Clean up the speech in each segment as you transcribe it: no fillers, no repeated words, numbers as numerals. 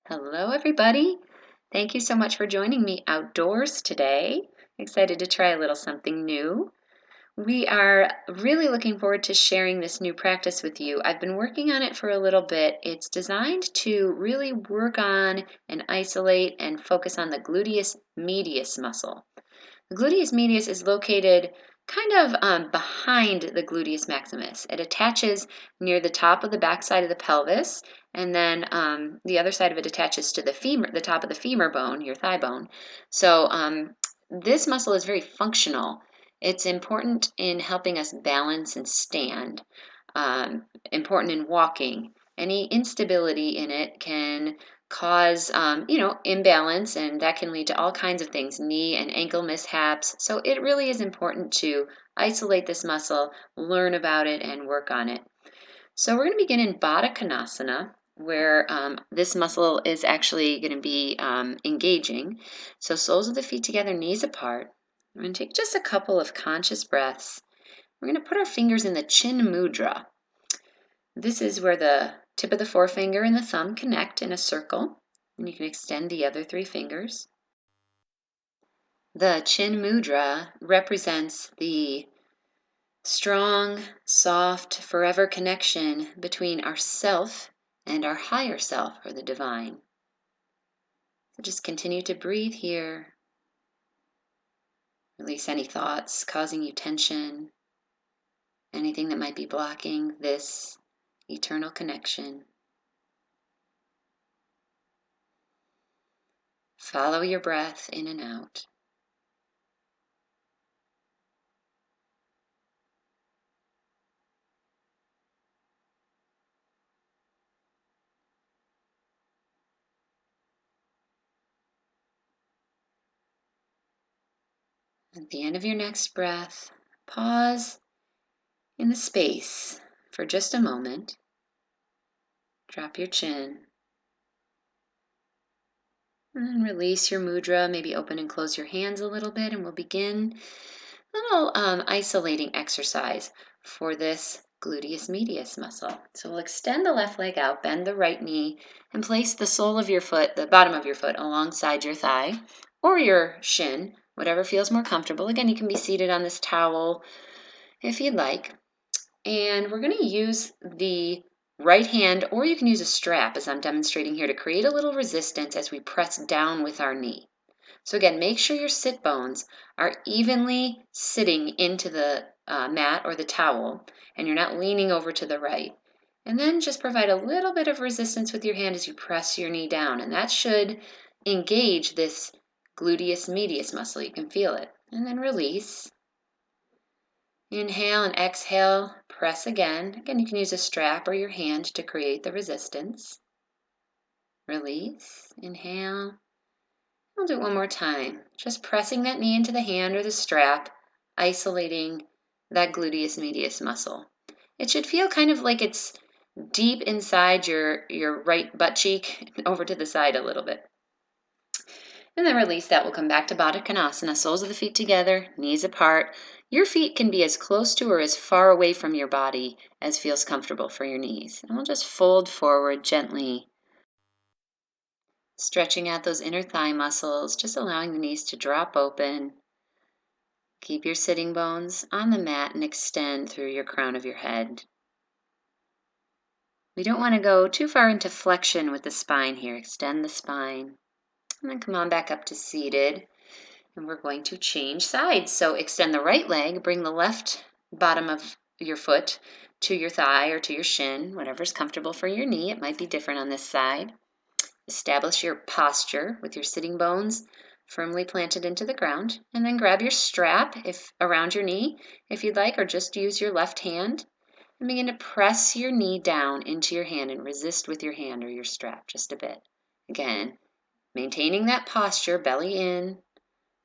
Hello, everybody. Thank you so much for joining me outdoors today. Excited to try a little something new. We are really looking forward to sharing this new practice with you. I've been working on it for a little bit. It's designed to really work on and isolate and focus on the gluteus medius muscle. The gluteus medius is located kind of behind the gluteus maximus. It attaches near the top of the back side of the pelvis, and then the other side of it attaches to the femur, the top of the femur bone, your thigh bone. So this muscle is very functional. It's important in helping us balance and stand, important in walking. Any instability in it can cause imbalance, and that can lead to all kinds of things, knee and ankle mishaps. So it really is important to isolate this muscle, learn about it, and work on it. So we're going to begin in Baddha Konasana, where this muscle is actually going to be engaging. So soles of the feet together, knees apart. We're going to take just a couple of conscious breaths. We're going to put our fingers in the chin mudra. This is where the tip of the forefinger and the thumb connect in a circle, and you can extend the other three fingers. The chin mudra represents the strong, soft, forever connection between ourself and our higher self, or the divine. So just continue to breathe here. Release any thoughts causing you tension, anything that might be blocking this eternal connection. Follow your breath in and out. At the end of your next breath, pause in the space for just a moment. Drop your chin. And then release your mudra. Maybe open and close your hands a little bit, and we'll begin a little isolating exercise for this gluteus medius muscle. So we'll extend the left leg out, bend the right knee, and place the sole of your foot, the bottom of your foot, alongside your thigh or your shin, whatever feels more comfortable. Again, you can be seated on this towel if you'd like. And we're going to use the right hand, or you can use a strap as I'm demonstrating here, to create a little resistance as we press down with our knee. So again, make sure your sit bones are evenly sitting into the mat or the towel, and you're not leaning over to the right. And then just provide a little bit of resistance with your hand as you press your knee down, and that should engage this gluteus medius muscle. You can feel it. And then release. Inhale and exhale, press again. Again, you can use a strap or your hand to create the resistance. Release, inhale. We'll do it one more time. Just pressing that knee into the hand or the strap, isolating that gluteus medius muscle. It should feel kind of like it's deep inside your right butt cheek, over to the side a little bit. And then release that. We'll come back to Baddha Konasana, soles of the feet together, knees apart. Your feet can be as close to or as far away from your body as feels comfortable for your knees. And we'll just fold forward gently, stretching out those inner thigh muscles, just allowing the knees to drop open. Keep your sitting bones on the mat and extend through your crown of your head. We don't want to go too far into flexion with the spine here. Extend the spine. And then come on back up to seated. And we're going to change sides. So extend the right leg, bring the left bottom of your foot to your thigh or to your shin, whatever's comfortable for your knee. It might be different on this side. Establish your posture with your sitting bones firmly planted into the ground, and then grab your strap around your knee if you'd like, or just use your left hand, and begin to press your knee down into your hand and resist with your hand or your strap just a bit. Again, maintaining that posture, belly in,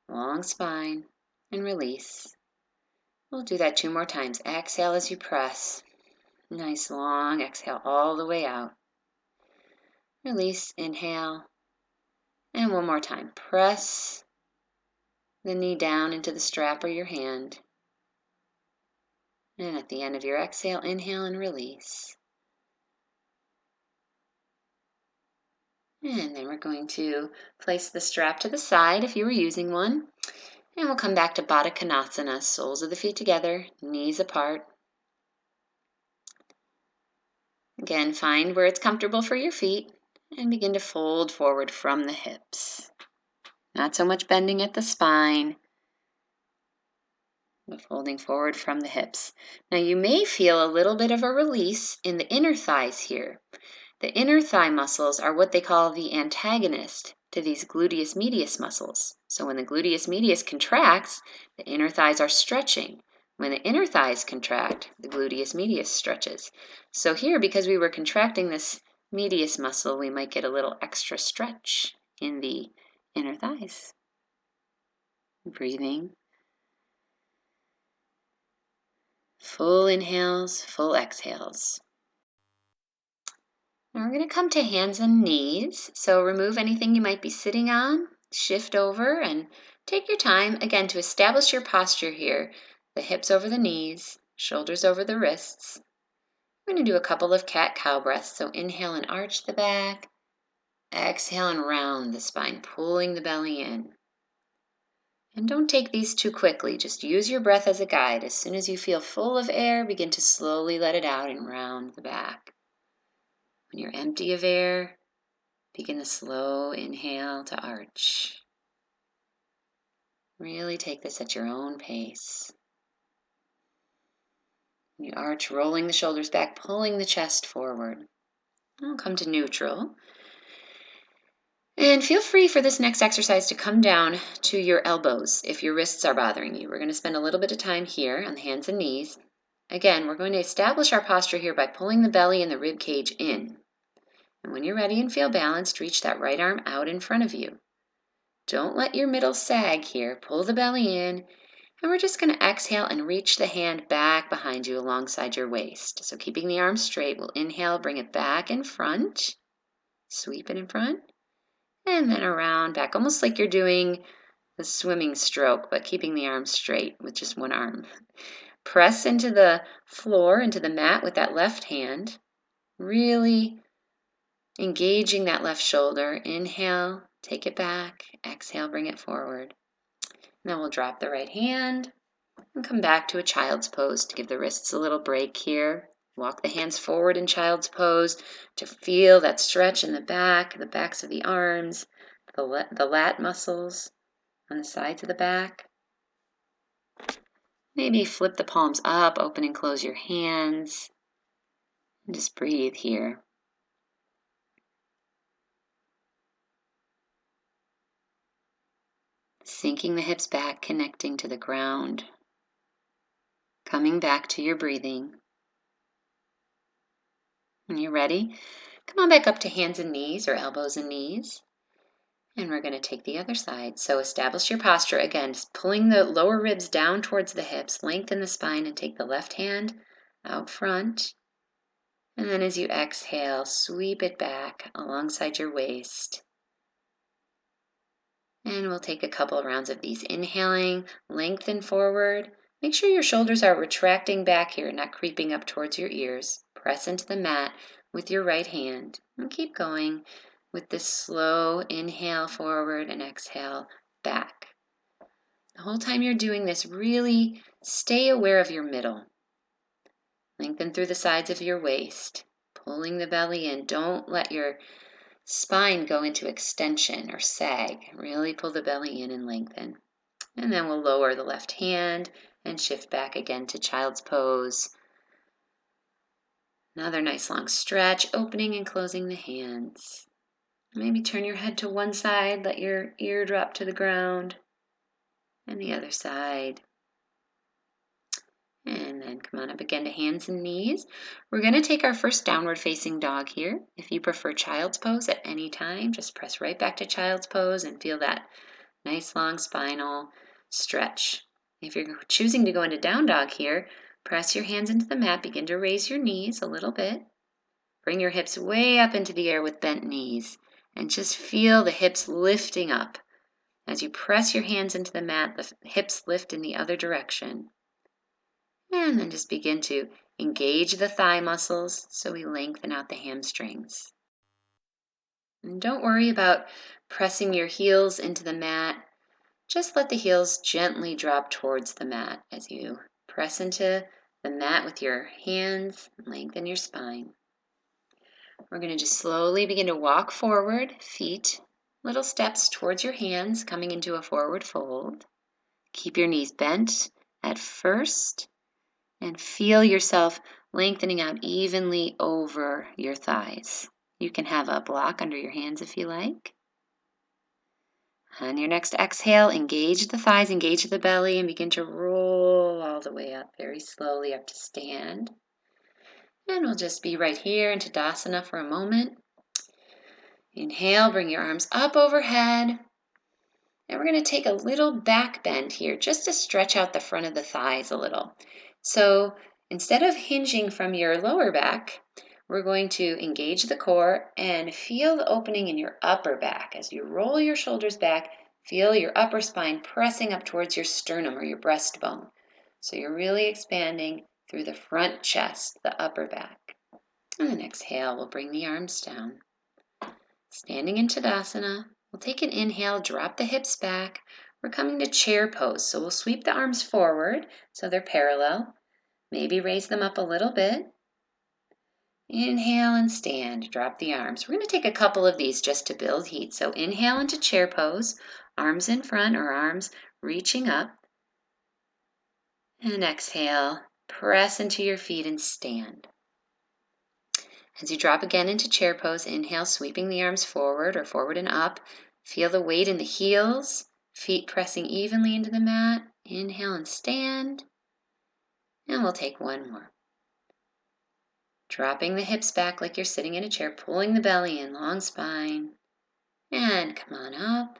long spine, and release. We'll do that 2 more times. Exhale as you press. Nice long exhale all the way out. Release, inhale. And 1 more time. Press the knee down into the strap or your hand. And at the end of your exhale, inhale and release. And then we're going to place the strap to the side if you were using one. And we'll come back to Baddha Konasana, soles of the feet together, knees apart. Again, find where it's comfortable for your feet and begin to fold forward from the hips. Not so much bending at the spine, but folding forward from the hips. Now you may feel a little bit of a release in the inner thighs here. The inner thigh muscles are what they call the antagonist to these gluteus medius muscles. So when the gluteus medius contracts, the inner thighs are stretching. When the inner thighs contract, the gluteus medius stretches. So here, because we were contracting this medius muscle, we might get a little extra stretch in the inner thighs. Breathing. Full inhales, full exhales. Now we're going to come to hands and knees. So remove anything you might be sitting on, shift over, and take your time, again, to establish your posture here. The hips over the knees, shoulders over the wrists. We're going to do a couple of cat-cow breaths. So inhale and arch the back. Exhale and round the spine, pulling the belly in. And don't take these too quickly. Just use your breath as a guide. As soon as you feel full of air, begin to slowly let it out and round the back. When you're empty of air, begin the slow inhale to arch. Really take this at your own pace. When you arch, rolling the shoulders back, pulling the chest forward. I'll come to neutral. And feel free for this next exercise to come down to your elbows if your wrists are bothering you. We're going to spend a little bit of time here on the hands and knees. Again, we're going to establish our posture here by pulling the belly and the rib cage in. And when you're ready and feel balanced, reach that right arm out in front of you. Don't let your middle sag here. Pull the belly in. And we're just going to exhale and reach the hand back behind you alongside your waist. So keeping the arm straight, we'll inhale, bring it back in front. Sweep it in front. And then around back, almost like you're doing the swimming stroke, but keeping the arm straight with just one arm. Press into the floor, into the mat with that left hand. Really engaging that left shoulder. Inhale, take it back. Exhale, bring it forward. And then we'll drop the right hand and come back to a child's pose to give the wrists a little break here. Walk the hands forward in child's pose to feel that stretch in the backs of the arms, the lat muscles on the sides of the back. Maybe flip the palms up, open and close your hands, and just breathe here. Sinking the hips back, connecting to the ground. Coming back to your breathing. When you're ready, come on back up to hands and knees or elbows and knees. And we're going to take the other side. So establish your posture. Again, pulling the lower ribs down towards the hips. Lengthen the spine and take the left hand out front. And then as you exhale, sweep it back alongside your waist. And we'll take a couple of rounds of these. Inhaling, lengthen forward. Make sure your shoulders are retracting back here, not creeping up towards your ears. Press into the mat with your right hand. And keep going with this slow inhale forward and exhale back. The whole time you're doing this, really stay aware of your middle. Lengthen through the sides of your waist, pulling the belly in. Don't let your spine go into extension or sag. Really pull the belly in and lengthen. And then we'll lower the left hand and shift back again to child's pose. Another nice long stretch, opening and closing the hands. Maybe turn your head to one side, let your ear drop to the ground, and the other side. And then come on up again to hands and knees. We're going to take our first downward facing dog here. If you prefer child's pose at any time, just press right back to child's pose and feel that nice long spinal stretch. If you're choosing to go into down dog here, press your hands into the mat, begin to raise your knees a little bit. Bring your hips way up into the air with bent knees and just feel the hips lifting up. As you press your hands into the mat, the hips lift in the other direction. And then just begin to engage the thigh muscles so we lengthen out the hamstrings. And don't worry about pressing your heels into the mat. Just let the heels gently drop towards the mat as you press into the mat with your hands. Lengthen your spine. We're going to just slowly begin to walk forward, feet, little steps towards your hands, coming into a forward fold. Keep your knees bent at first and feel yourself lengthening out evenly over your thighs. You can have a block under your hands if you like. On your next exhale, engage the thighs, engage the belly, and begin to roll all the way up very slowly up to stand. And we'll just be right here in Tadasana for a moment. Inhale, bring your arms up overhead. And we're going to take a little back bend here just to stretch out the front of the thighs a little. So instead of hinging from your lower back, we're going to engage the core and feel the opening in your upper back. As you roll your shoulders back, feel your upper spine pressing up towards your sternum or your breastbone. So you're really expanding through the front chest, the upper back. And then exhale, we'll bring the arms down. Standing in Tadasana, we'll take an inhale, drop the hips back. We're coming to chair pose, so we'll sweep the arms forward so they're parallel. Maybe raise them up a little bit. Inhale and stand, drop the arms. We're going to take a couple of these just to build heat. So inhale into chair pose, arms in front or arms reaching up. And exhale, press into your feet and stand. As you drop again into chair pose, inhale, sweeping the arms forward or forward and up. Feel the weight in the heels, feet pressing evenly into the mat. Inhale and stand. And we'll take one more. Dropping the hips back like you're sitting in a chair, pulling the belly in, long spine. And come on up.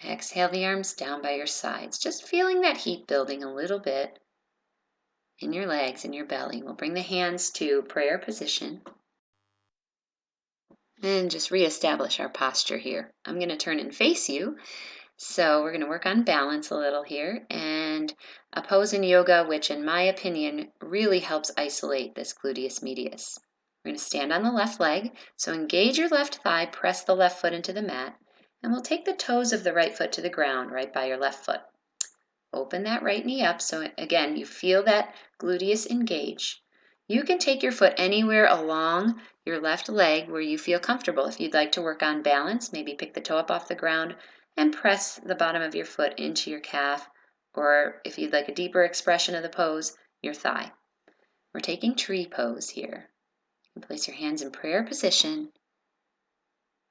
Exhale the arms down by your sides. Just feeling that heat building a little bit in your legs and your belly. We'll bring the hands to prayer position. And just reestablish our posture here. I'm going to turn and face you. So we're going to work on balance a little here, and a pose in yoga which in my opinion really helps isolate this gluteus medius. We're going to stand on the left leg, so engage your left thigh, press the left foot into the mat, and we'll take the toes of the right foot to the ground right by your left foot. Open that right knee up so again you feel that gluteus engage. You can take your foot anywhere along your left leg where you feel comfortable. If you'd like to work on balance, maybe pick the toe up off the ground and press the bottom of your foot into your calf, or if you'd like a deeper expression of the pose, your thigh. We're taking tree pose here. You place your hands in prayer position.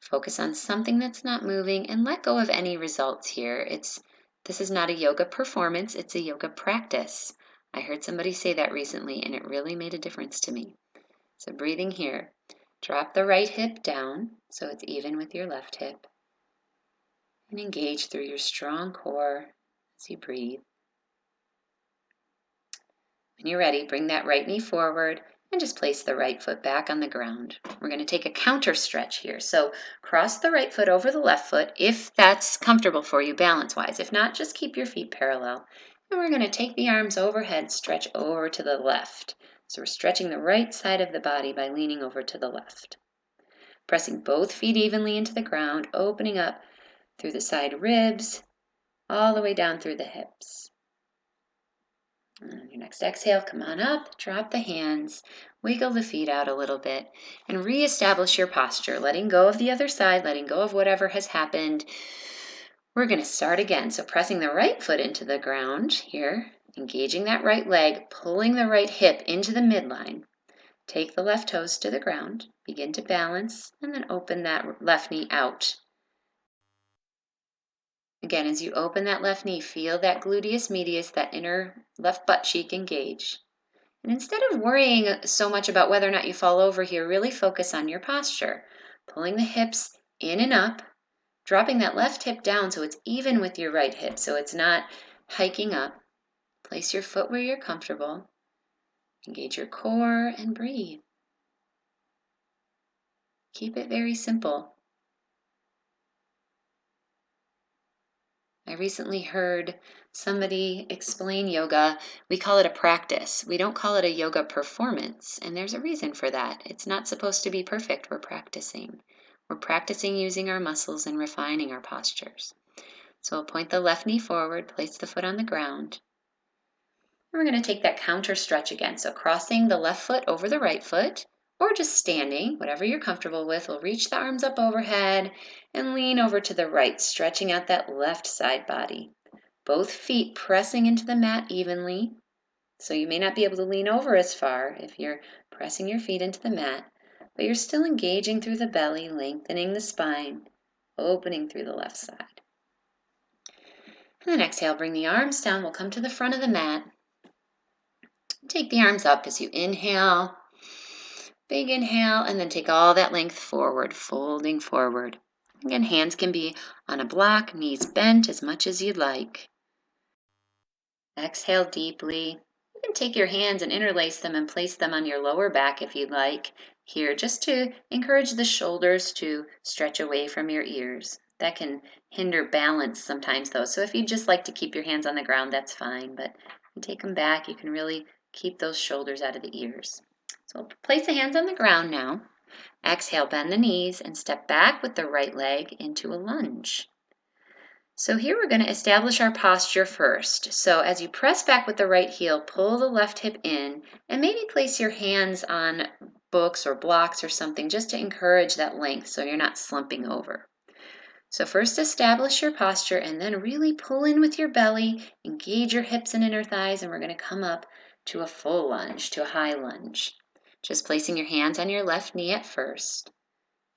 Focus on something that's not moving and let go of any results here. This is not a yoga performance, it's a yoga practice. I heard somebody say that recently and it really made a difference to me. So breathing here. Drop the right hip down so it's even with your left hip. And engage through your strong core as you breathe. When you're ready, bring that right knee forward and just place the right foot back on the ground. We're going to take a counter stretch here. So cross the right foot over the left foot if that's comfortable for you balance-wise. If not, just keep your feet parallel. And we're going to take the arms overhead, stretch over to the left. So we're stretching the right side of the body by leaning over to the left. Pressing both feet evenly into the ground, opening up through the side ribs, all the way down through the hips. On your next exhale, come on up, drop the hands, wiggle the feet out a little bit, and reestablish your posture, letting go of the other side, letting go of whatever has happened. We're going to start again. So pressing the right foot into the ground here, engaging that right leg, pulling the right hip into the midline. Take the left toes to the ground, begin to balance, and then open that left knee out. Again, as you open that left knee, feel that gluteus medius, that inner left butt cheek engage. And instead of worrying so much about whether or not you fall over here, really focus on your posture. Pulling the hips in and up, dropping that left hip down so it's even with your right hip, so it's not hiking up. Place your foot where you're comfortable. Engage your core and breathe. Keep it very simple. I recently heard somebody explain yoga. We call it a practice. We don't call it a yoga performance, and there's a reason for that. It's not supposed to be perfect. We're practicing. We're practicing using our muscles and refining our postures. So we'll point the left knee forward, place the foot on the ground. We're going to take that counter stretch again. So crossing the left foot over the right foot, or just standing, whatever you're comfortable with. We'll reach the arms up overhead and lean over to the right, stretching out that left side body. Both feet pressing into the mat evenly. So you may not be able to lean over as far if you're pressing your feet into the mat, but you're still engaging through the belly, lengthening the spine, opening through the left side. And then exhale, bring the arms down. We'll come to the front of the mat. Take the arms up as you inhale, big inhale, and then take all that length forward, folding forward. Again, hands can be on a block, knees bent as much as you'd like. Exhale deeply. You can take your hands and interlace them and place them on your lower back if you'd like here, just to encourage the shoulders to stretch away from your ears. That can hinder balance sometimes though, so if you'd just like to keep your hands on the ground, that's fine, but you take them back, you can really keep those shoulders out of the ears. So place the hands on the ground now. Exhale, bend the knees and step back with the right leg into a lunge. So here we're going to establish our posture first. So as you press back with the right heel, pull the left hip in and maybe place your hands on books or blocks or something just to encourage that length so you're not slumping over. So first establish your posture and then really pull in with your belly, engage your hips and inner thighs, and we're going to come up to a full lunge, to a high lunge. Just placing your hands on your left knee at first.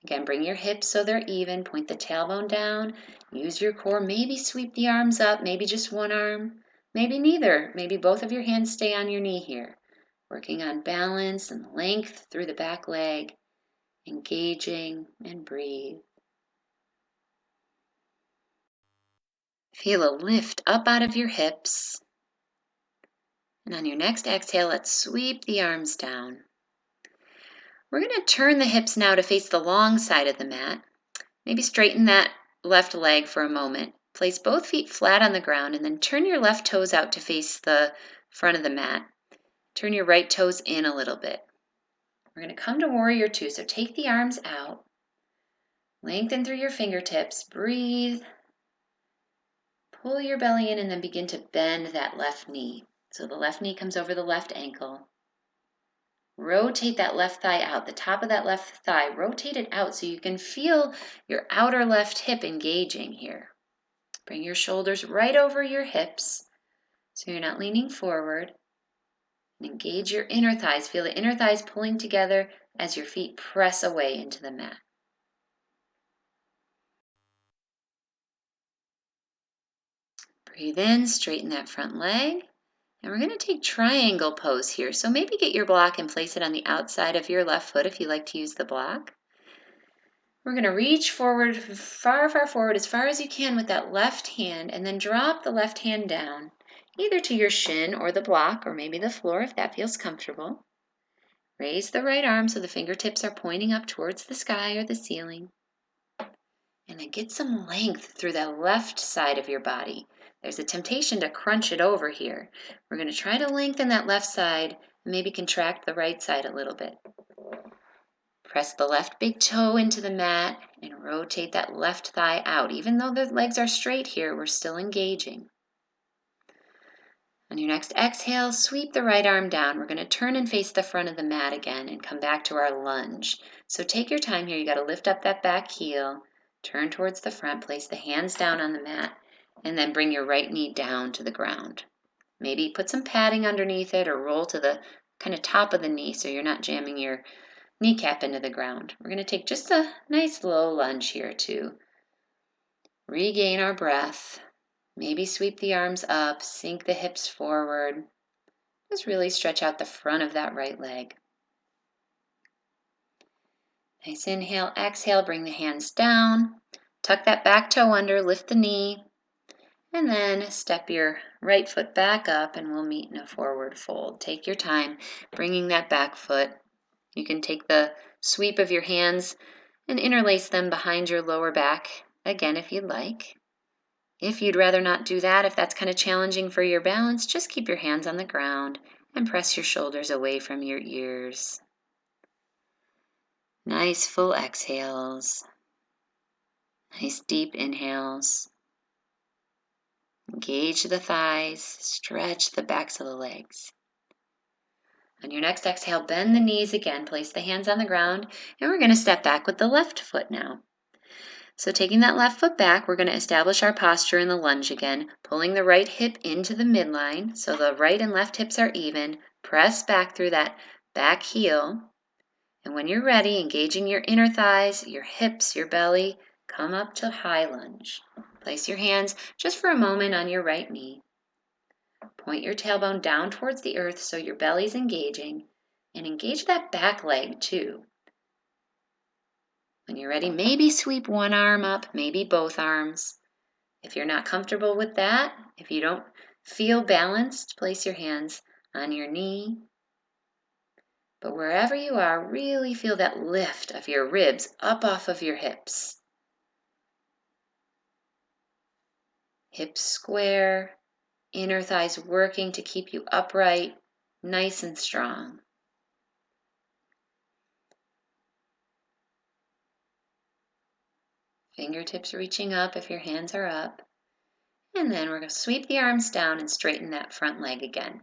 Again, bring your hips so they're even, point the tailbone down, use your core, maybe sweep the arms up, maybe just one arm, maybe neither, maybe both of your hands stay on your knee here. Working on balance and length through the back leg, engaging and breathe. Feel a lift up out of your hips. And on your next exhale, let's sweep the arms down. We're going to turn the hips now to face the long side of the mat. Maybe straighten that left leg for a moment. Place both feet flat on the ground and then turn your left toes out to face the front of the mat. Turn your right toes in a little bit. We're going to come to warrior two. So take the arms out. Lengthen through your fingertips. Breathe. Pull your belly in and then begin to bend that left knee. So the left knee comes over the left ankle. Rotate that left thigh out, the top of that left thigh, rotate it out so you can feel your outer left hip engaging here. Bring your shoulders right over your hips so you're not leaning forward. And engage your inner thighs. Feel the inner thighs pulling together as your feet press away into the mat. Breathe in, straighten that front leg. And we're going to take triangle pose here. So maybe get your block and place it on the outside of your left foot if you like to use the block. We're going to reach forward, far, far forward, as far as you can with that left hand, and then drop the left hand down, either to your shin or the block, or maybe the floor if that feels comfortable. Raise the right arm so the fingertips are pointing up towards the sky or the ceiling. And then get some length through that left side of your body. There's a temptation to crunch it over here. We're going to try to lengthen that left side and maybe contract the right side a little bit. Press the left big toe into the mat and rotate that left thigh out. Even though the legs are straight here, we're still engaging. On your next exhale, sweep the right arm down. We're going to turn and face the front of the mat again and come back to our lunge. So take your time here. You got to lift up that back heel, turn towards the front, place the hands down on the mat, and then bring your right knee down to the ground. Maybe put some padding underneath it or roll to the kind of top of the knee so you're not jamming your kneecap into the ground. We're going to take just a nice low lunge here to regain our breath. Maybe sweep the arms up, sink the hips forward. Just really stretch out the front of that right leg. Nice inhale, exhale, bring the hands down. Tuck that back toe under, lift the knee. And then step your right foot back up and we'll meet in a forward fold. Take your time bringing that back foot. You can take the sweep of your hands and interlace them behind your lower back, again if you'd like. If you'd rather not do that, if that's kind of challenging for your balance, just keep your hands on the ground and press your shoulders away from your ears. Nice full exhales. Nice deep inhales. Engage the thighs, stretch the backs of the legs. On your next exhale, bend the knees again, place the hands on the ground, and we're going to step back with the left foot now. So taking that left foot back, we're going to establish our posture in the lunge again, pulling the right hip into the midline so the right and left hips are even. Press back through that back heel. And when you're ready, engaging your inner thighs, your hips, your belly, come up to high lunge. Place your hands just for a moment on your right knee. Point your tailbone down towards the earth so your belly's engaging, and engage that back leg too. When you're ready, maybe sweep one arm up, maybe both arms. If you're not comfortable with that, if you don't feel balanced, place your hands on your knee. But wherever you are, really feel that lift of your ribs up off of your hips. Hips square, inner thighs working to keep you upright, nice and strong. Fingertips reaching up if your hands are up. And then we're going to sweep the arms down and straighten that front leg again.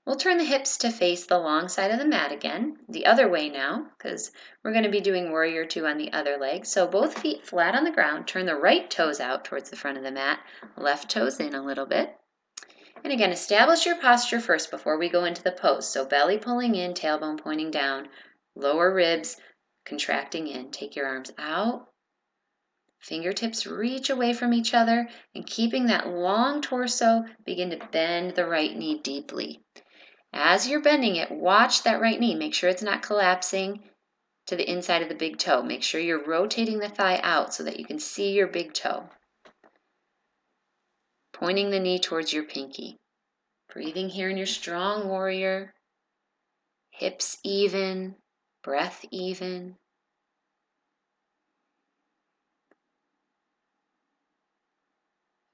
We'll turn the hips to face the long side of the mat again, the other way now, because we're going to be doing warrior two on the other leg. So both feet flat on the ground, turn the right toes out towards the front of the mat, left toes in a little bit. And again, establish your posture first before we go into the pose. So belly pulling in, tailbone pointing down, lower ribs contracting in. Take your arms out. Fingertips reach away from each other, and keeping that long torso, begin to bend the right knee deeply. As you're bending it, watch that right knee. Make sure it's not collapsing to the inside of the big toe. Make sure you're rotating the thigh out so that you can see your big toe. Pointing the knee towards your pinky. Breathing here in your strong warrior. Hips even, breath even.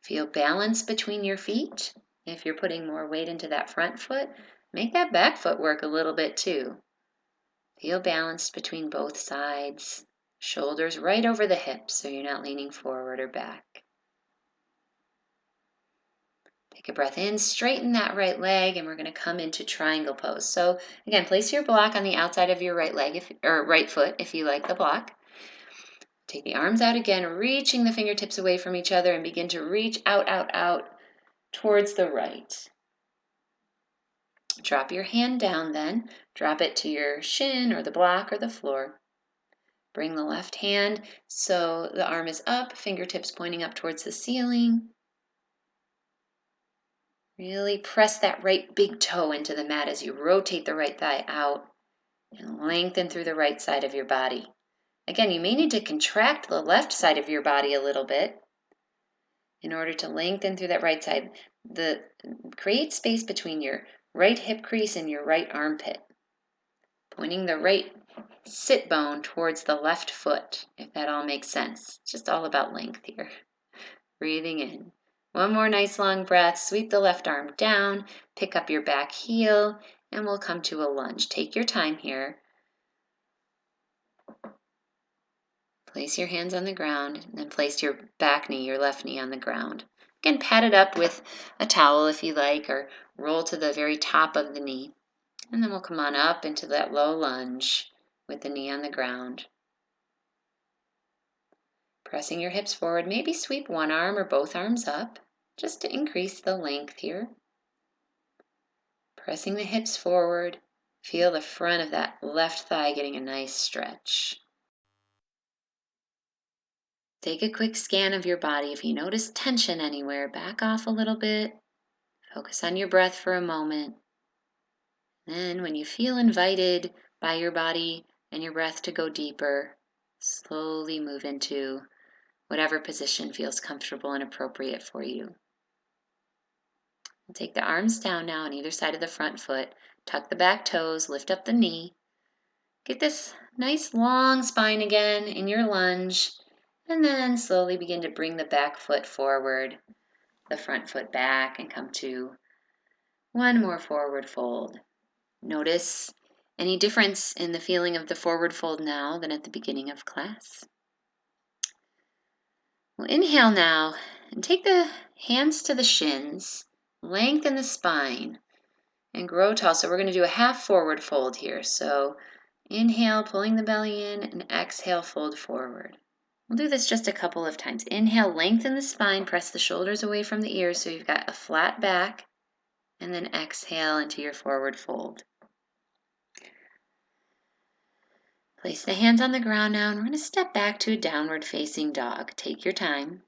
Feel balance between your feet. If you're putting more weight into that front foot, make that back foot work a little bit too. Feel balanced between both sides. Shoulders right over the hips so you're not leaning forward or back. Take a breath in, straighten that right leg, and we're going to come into triangle pose. So again, place your block on the outside of your right leg, or right foot if you like the block. Take the arms out again, reaching the fingertips away from each other, and begin to reach out towards the right. Drop your hand down then. Drop it to your shin or the block or the floor. Bring the left hand so the arm is up, fingertips pointing up towards the ceiling. Really press that right big toe into the mat as you rotate the right thigh out and lengthen through the right side of your body. Again, you may need to contract the left side of your body a little bit in order to lengthen through that right side. Create space between your right hip crease and your right armpit. Pointing the right sit bone towards the left foot, if that all makes sense. It's just all about length here. Breathing in. One more nice long breath. Sweep the left arm down, pick up your back heel, and we'll come to a lunge. Take your time here. Place your hands on the ground, and then place your back knee, your left knee on the ground. Again, pat it up with a towel if you like, or roll to the very top of the knee. And then we'll come on up into that low lunge with the knee on the ground. Pressing your hips forward, maybe sweep one arm or both arms up, just to increase the length here. Pressing the hips forward, feel the front of that left thigh getting a nice stretch. Take a quick scan of your body. If you notice tension anywhere, back off a little bit. Focus on your breath for a moment. Then when you feel invited by your body and your breath to go deeper, slowly move into whatever position feels comfortable and appropriate for you. Take the arms down now on either side of the front foot. Tuck the back toes, lift up the knee. Get this nice long spine again in your lunge. And then slowly begin to bring the back foot forward, the front foot back, and come to one more forward fold. Notice any difference in the feeling of the forward fold now than at the beginning of class. Well, inhale now and take the hands to the shins, lengthen the spine, and grow tall. So we're going to do a half forward fold here. So inhale, pulling the belly in, and exhale, fold forward. We'll do this just a couple of times. Inhale, lengthen the spine, press the shoulders away from the ears so you've got a flat back, and then exhale into your forward fold. Place the hands on the ground now, and we're going to step back to a downward facing dog. Take your time.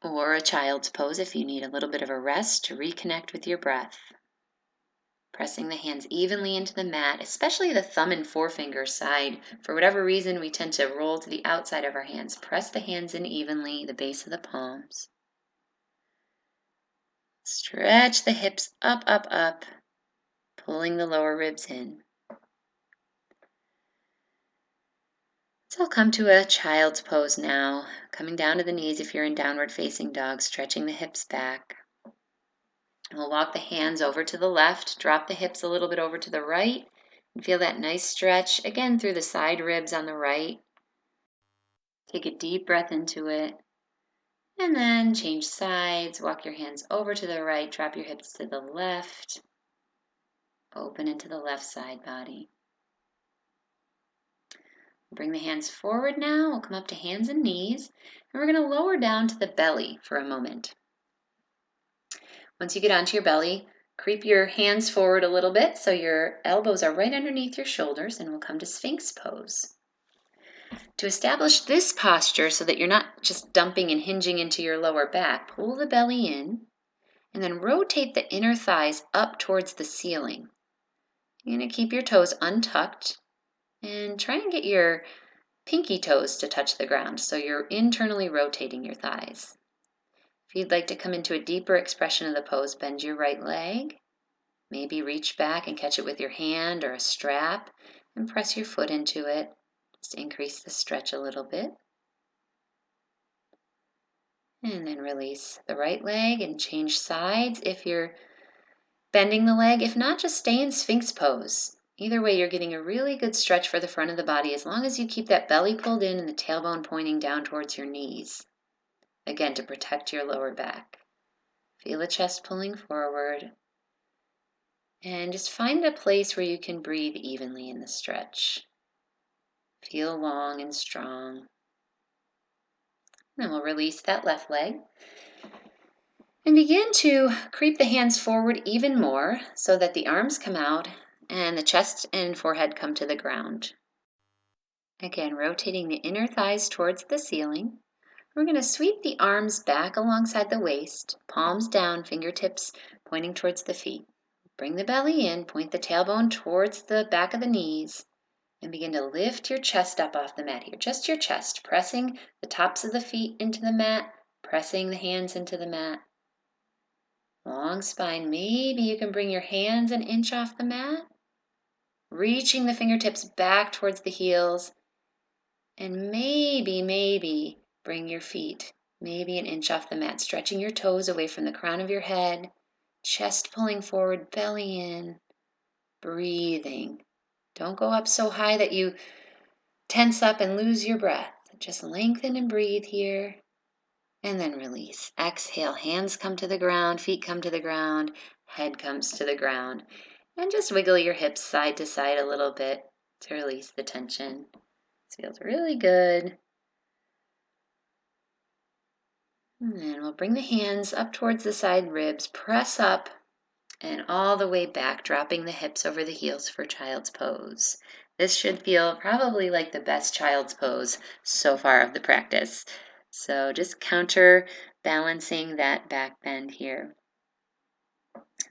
Or a child's pose if you need a little bit of a rest to reconnect with your breath. Pressing the hands evenly into the mat, especially the thumb and forefinger side. For whatever reason, we tend to roll to the outside of our hands. Press the hands in evenly, the base of the palms. Stretch the hips up, up, up, pulling the lower ribs in. So I'll come to a child's pose now, coming down to the knees if you're in downward facing dog, stretching the hips back. We'll walk the hands over to the left, drop the hips a little bit over to the right, and feel that nice stretch, again through the side ribs on the right. Take a deep breath into it, and then change sides, walk your hands over to the right, drop your hips to the left, open into the left side body. Bring the hands forward now. We'll come up to hands and knees, and we're going to lower down to the belly for a moment. Once you get onto your belly, creep your hands forward a little bit so your elbows are right underneath your shoulders, and we'll come to Sphinx pose. To establish this posture so that you're not just dumping and hinging into your lower back, pull the belly in, and then rotate the inner thighs up towards the ceiling. You're going to keep your toes untucked, and try and get your pinky toes to touch the ground, so you're internally rotating your thighs. If you'd like to come into a deeper expression of the pose, bend your right leg. Maybe reach back and catch it with your hand or a strap and press your foot into it. Just increase the stretch a little bit. And then release the right leg and change sides if you're bending the leg. If not, just stay in Sphinx pose. Either way, you're getting a really good stretch for the front of the body as long as you keep that belly pulled in and the tailbone pointing down towards your knees. Again, to protect your lower back. Feel the chest pulling forward. And just find a place where you can breathe evenly in the stretch. Feel long and strong. Then we'll release that left leg. And begin to creep the hands forward even more so that the arms come out and the chest and forehead come to the ground. Again, rotating the inner thighs towards the ceiling. We're going to sweep the arms back alongside the waist, palms down, fingertips pointing towards the feet. Bring the belly in, point the tailbone towards the back of the knees, and begin to lift your chest up off the mat here. Just your chest, pressing the tops of the feet into the mat, pressing the hands into the mat. Long spine. Maybe you can bring your hands an inch off the mat, reaching the fingertips back towards the heels, and maybe bring your feet maybe an inch off the mat, stretching your toes away from the crown of your head, chest pulling forward, belly in, breathing. Don't go up so high that you tense up and lose your breath. Just lengthen and breathe here. And then release. Exhale, hands come to the ground, feet come to the ground, head comes to the ground. And just wiggle your hips side to side a little bit to release the tension. This feels really good. And then we'll bring the hands up towards the side ribs, press up and all the way back, dropping the hips over the heels for child's pose. This should feel probably like the best child's pose so far of the practice. So just counterbalancing that back bend here.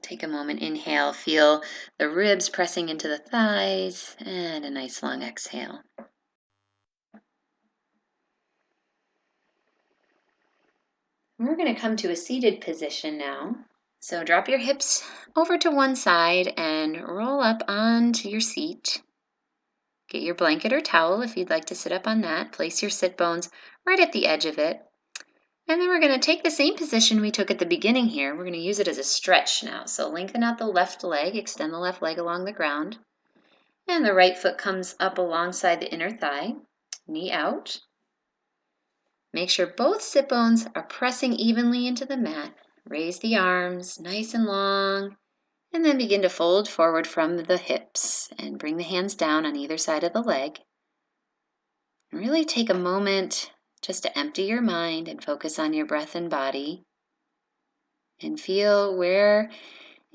Take a moment, inhale, feel the ribs pressing into the thighs, and a nice long exhale. We're going to come to a seated position now. So drop your hips over to one side and roll up onto your seat. Get your blanket or towel if you'd like to sit up on that. Place your sit bones right at the edge of it. And then we're going to take the same position we took at the beginning here. We're going to use it as a stretch now. So lengthen out the left leg, extend the left leg along the ground. And the right foot comes up alongside the inner thigh, knee out. Make sure both sit bones are pressing evenly into the mat. Raise the arms nice and long, and then begin to fold forward from the hips and bring the hands down on either side of the leg. And really take a moment just to empty your mind and focus on your breath and body, and feel where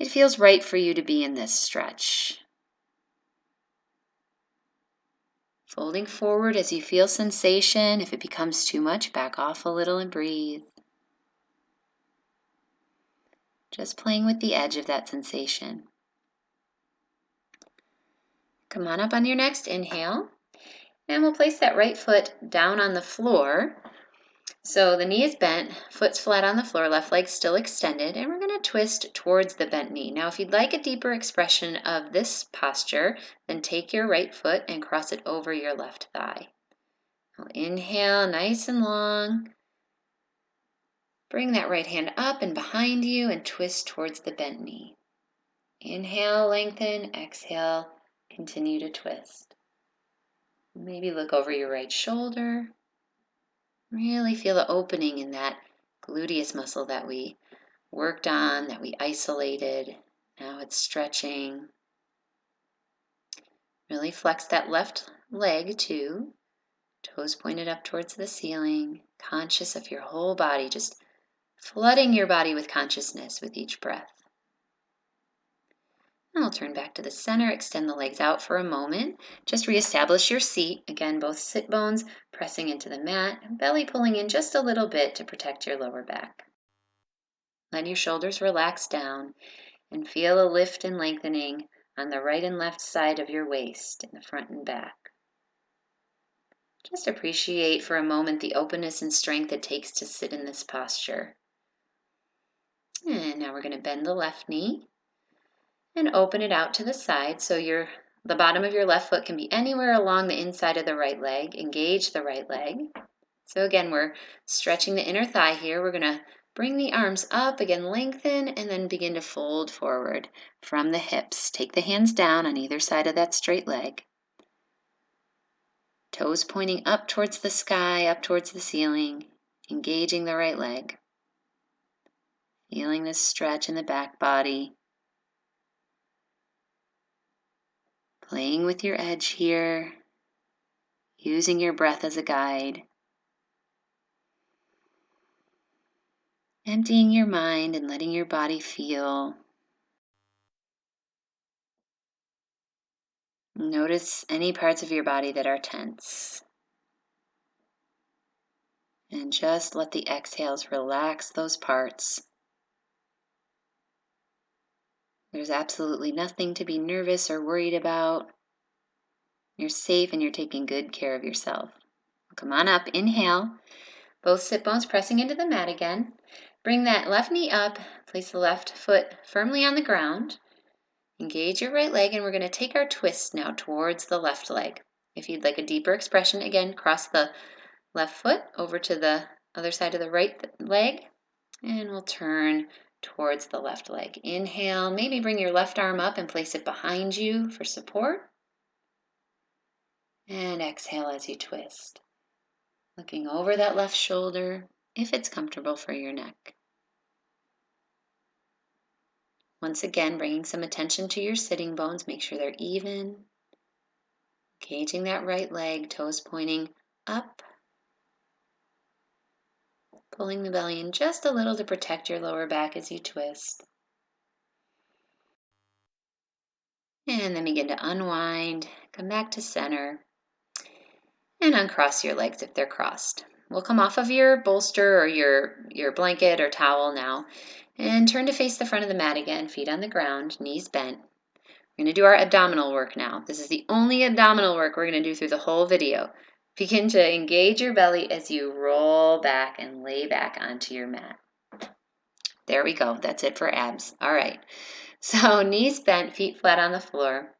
it feels right for you to be in this stretch. Folding forward as you feel sensation. If it becomes too much, back off a little and breathe. Just playing with the edge of that sensation. Come on up on your next inhale, and we'll place that right foot down on the floor. So the knee is bent, foot's flat on the floor, left leg still extended, and we're going to twist towards the bent knee. Now, if you'd like a deeper expression of this posture, then take your right foot and cross it over your left thigh. Now, inhale nice and long. Bring that right hand up and behind you and twist towards the bent knee. Inhale, lengthen. Exhale, continue to twist. Maybe look over your right shoulder. Really feel the opening in that gluteus muscle that we worked on, that we isolated. Now it's stretching. Really flex that left leg too. Toes pointed up towards the ceiling. Conscious of your whole body, just flooding your body with consciousness with each breath. And we'll turn back to the center, extend the legs out for a moment. Just reestablish your seat. Again, both sit bones pressing into the mat, belly pulling in just a little bit to protect your lower back. Let your shoulders relax down and feel a lift and lengthening on the right and left side of your waist in the front and back. Just appreciate for a moment the openness and strength it takes to sit in this posture. And now we're going to bend the left knee and open it out to the side so the bottom of your left foot can be anywhere along the inside of the right leg. Engage the right leg. So again, we're stretching the inner thigh here. We're going to bring the arms up, again lengthen, and then begin to fold forward from the hips. Take the hands down on either side of that straight leg. Toes pointing up towards the sky, up towards the ceiling. Engaging the right leg. Feeling this stretch in the back body. Playing with your edge here, using your breath as a guide. Emptying your mind and letting your body feel. Notice any parts of your body that are tense. And just let the exhales relax those parts. There's absolutely nothing to be nervous or worried about. You're safe and you're taking good care of yourself. Come on up, inhale. Both sit bones pressing into the mat again. Bring that left knee up, place the left foot firmly on the ground. Engage your right leg, and we're going to take our twist now towards the left leg. If you'd like a deeper expression, again, cross the left foot over to the other side of the right leg, and we'll turn towards the left leg. Inhale, maybe bring your left arm up and place it behind you for support. And exhale as you twist. Looking over that left shoulder, if it's comfortable for your neck. Once again, bringing some attention to your sitting bones. Make sure they're even. Engaging that right leg, toes pointing up. Pulling the belly in just a little to protect your lower back as you twist. And then begin to unwind, come back to center, and uncross your legs if they're crossed. We'll come off of your bolster or your blanket or towel now, and turn to face the front of the mat again, feet on the ground, knees bent. We're going to do our abdominal work now. This is the only abdominal work we're going to do through the whole video. Begin to engage your belly as you roll back and lay back onto your mat. There we go. That's it for abs. All right. So knees bent, feet flat on the floor.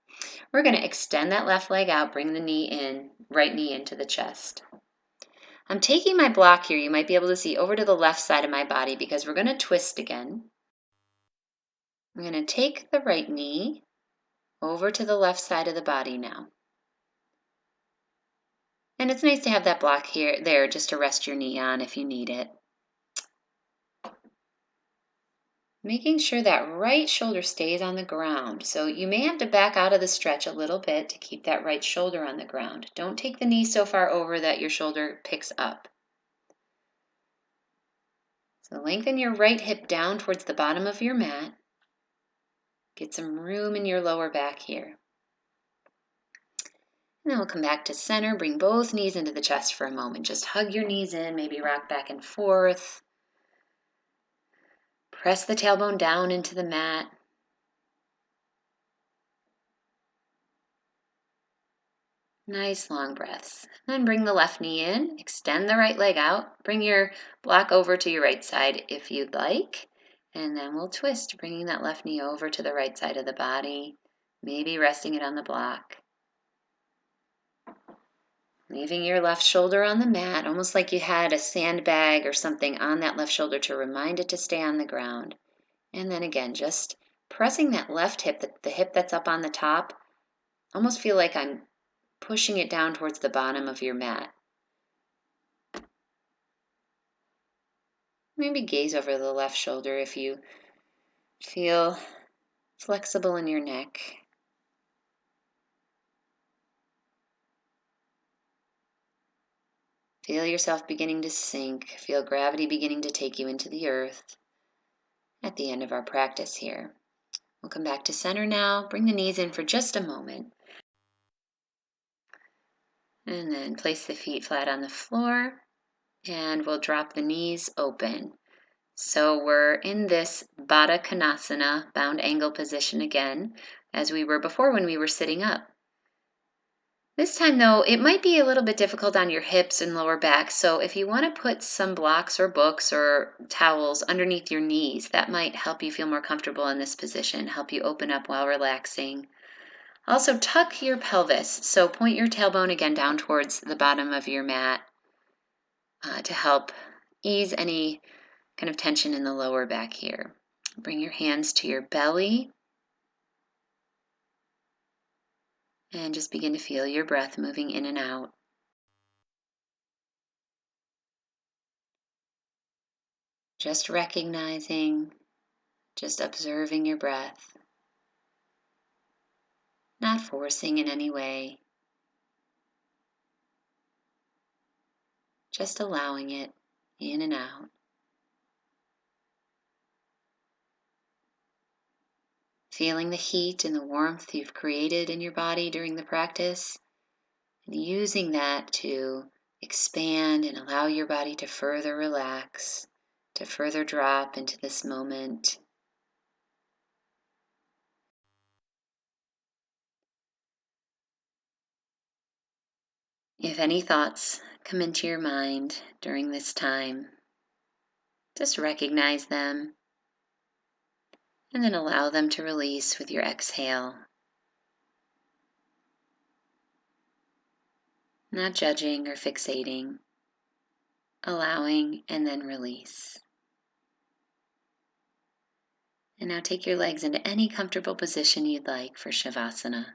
We're going to extend that left leg out, bring the knee in, right knee into the chest. I'm taking my block here, you might be able to see, over to the left side of my body because we're going to twist again. I'm going to take the right knee over to the left side of the body now. And it's nice to have that block there just to rest your knee on if you need it. Making sure that right shoulder stays on the ground. So you may have to back out of the stretch a little bit to keep that right shoulder on the ground. Don't take the knee so far over that your shoulder picks up. So lengthen your right hip down towards the bottom of your mat. Get some room in your lower back here. And then we'll come back to center. Bring both knees into the chest for a moment. Just hug your knees in, maybe rock back and forth. Press the tailbone down into the mat. Nice long breaths. Then bring the left knee in, extend the right leg out. Bring your block over to your right side if you'd like. And then we'll twist, bringing that left knee over to the right side of the body, maybe resting it on the block. Leaving your left shoulder on the mat, almost like you had a sandbag or something on that left shoulder to remind it to stay on the ground. And then again, just pressing that left hip, the hip that's up on the top, almost feel like I'm pushing it down towards the bottom of your mat. Maybe gaze over the left shoulder if you feel flexible in your neck. Feel yourself beginning to sink. Feel gravity beginning to take you into the earth at the end of our practice here. We'll come back to center now. Bring the knees in for just a moment. And then place the feet flat on the floor. And we'll drop the knees open. So we're in this Baddha Konasana, bound angle position again, as we were before when we were sitting up. This time though, it might be a little bit difficult on your hips and lower back, so if you want to put some blocks or books or towels underneath your knees, that might help you feel more comfortable in this position, help you open up while relaxing. Also, tuck your pelvis, so point your tailbone again down towards the bottom of your mat to help ease any kind of tension in the lower back here. Bring your hands to your belly. And just begin to feel your breath moving in and out. Just recognizing, just observing your breath. Not forcing in any way. Just allowing it in and out. Feeling the heat and the warmth you've created in your body during the practice, and using that to expand and allow your body to further relax, to further drop into this moment. If any thoughts come into your mind during this time, just recognize them and then allow them to release with your exhale. Not judging or fixating, allowing and then release. And now take your legs into any comfortable position you'd like for Shavasana.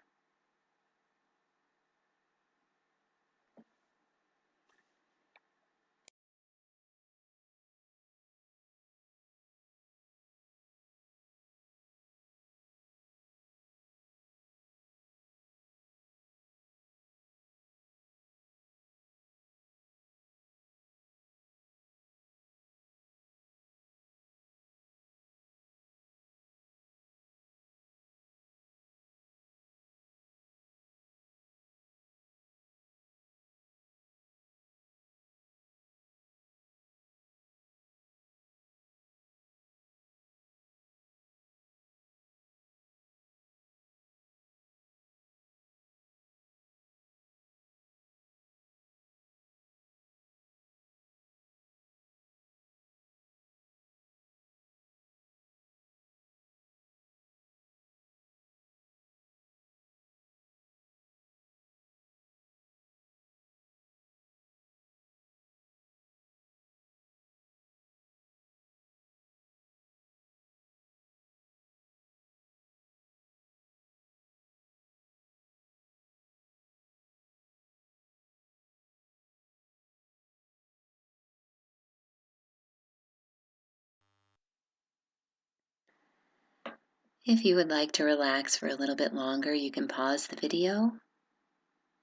If you would like to relax for a little bit longer, you can pause the video.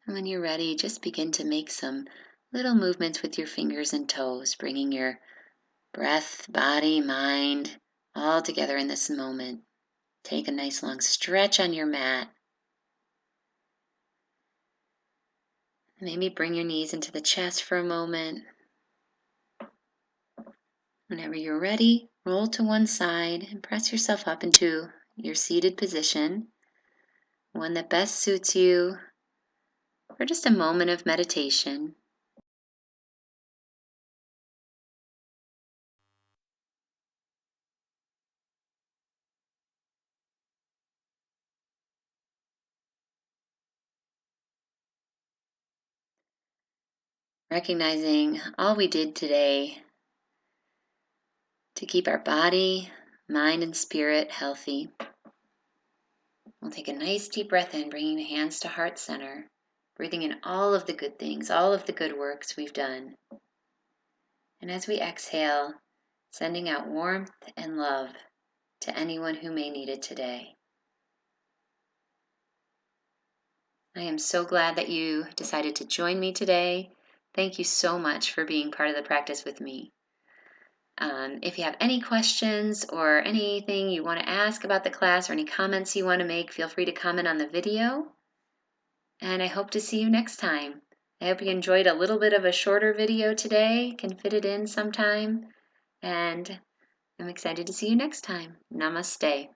And when you're ready, just begin to make some little movements with your fingers and toes, bringing your breath, body, mind all together in this moment. Take a nice long stretch on your mat. Maybe bring your knees into the chest for a moment. Whenever you're ready, roll to one side and press yourself up into your seated position, one that best suits you for just a moment of meditation. Recognizing all we did today to keep our body, mind, and spirit healthy. We'll take a nice deep breath in, bringing the hands to heart center, breathing in all of the good things, all of the good works we've done. And as we exhale, sending out warmth and love to anyone who may need it today. I am so glad that you decided to join me today. Thank you so much for being part of the practice with me. If you have any questions or anything you want to ask about the class or any comments you want to make, feel free to comment on the video. And I hope to see you next time. I hope you enjoyed a little bit of a shorter video today, can fit it in sometime. And I'm excited to see you next time. Namaste.